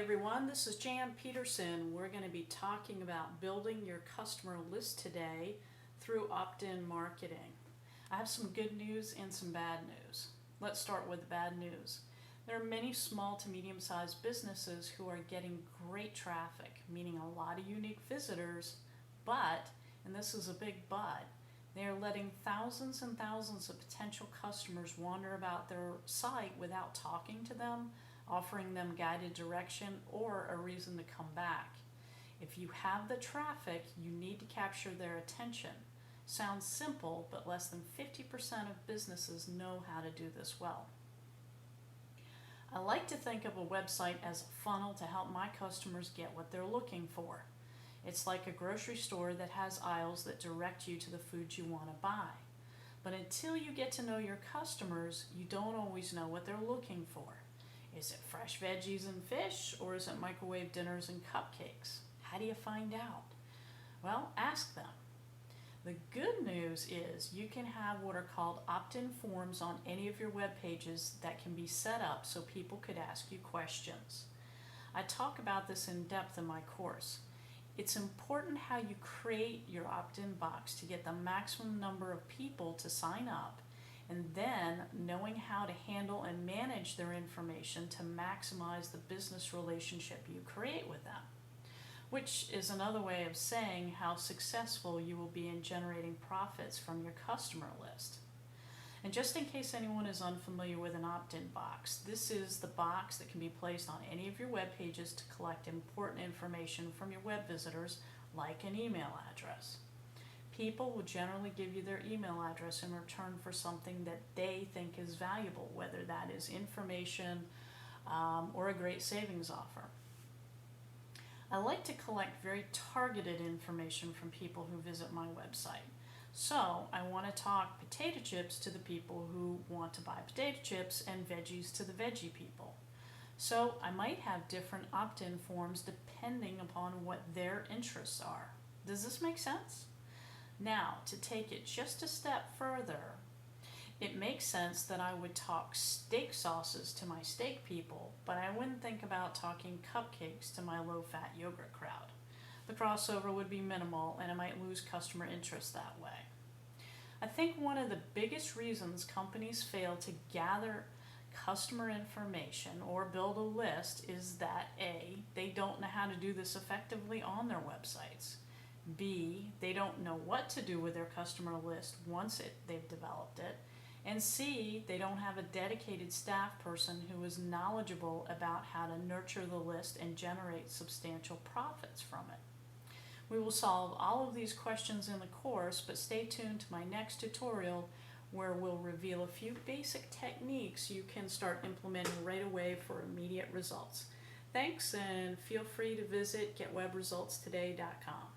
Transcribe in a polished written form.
everyone, this is Jan Peterson. We're going to be talking about building your customer list today through opt-in marketing. I have some good news and some bad news. Let's start with the bad news. There are many small to medium-sized businesses who are getting great traffic, meaning a lot of unique visitors, but, and this is a big but, they are letting thousands and thousands of potential customers wander about their site without talking to them, offering them guided direction, or a reason to come back. If you have the traffic, you need to capture their attention. Sounds simple, but less than 50% of businesses know how to do this well. I like to think of a website as a funnel to help my customers get what they're looking for. It's like a grocery store that has aisles that direct you to the foods you want to buy. But until you get to know your customers, you don't always know what they're looking for. Is it fresh veggies and fish, or is it microwave dinners and cupcakes? How do you find out? Well, ask them. The good news is you can have what are called opt-in forms on any of your web pages that can be set up so people could ask you questions. I talk about this in depth in my course. It's important how you create your opt-in box to get the maximum number of people to sign up, and then knowing how to handle and manage their information to maximize the business relationship you create with them, which is another way of saying how successful you will be in generating profits from your customer list. And just in case anyone is unfamiliar with an opt-in box, this is the box that can be placed on any of your web pages to collect important information from your web visitors, like an email address. People will generally give you their email address in return for something that they think is valuable, whether that is information or a great savings offer. I like to collect very targeted information from people who visit my website. So I want to talk potato chips to the people who want to buy potato chips and veggies to the veggie people. So I might have different opt-in forms depending upon what their interests are. Does this make sense? Now, to take it just a step further, it makes sense that I would talk steak sauces to my steak people, but I wouldn't think about talking cupcakes to my low-fat yogurt crowd. The crossover would be minimal, and I might lose customer interest that way. I think one of the biggest reasons companies fail to gather customer information or build a list is that A, they don't know how to do this effectively on their websites. B, they don't know what to do with their customer list once they've developed it. And C, they don't have a dedicated staff person who is knowledgeable about how to nurture the list and generate substantial profits from it. We will solve all of these questions in the course, but stay tuned to my next tutorial where we'll reveal a few basic techniques you can start implementing right away for immediate results. Thanks, and feel free to visit getwebresultstoday.com.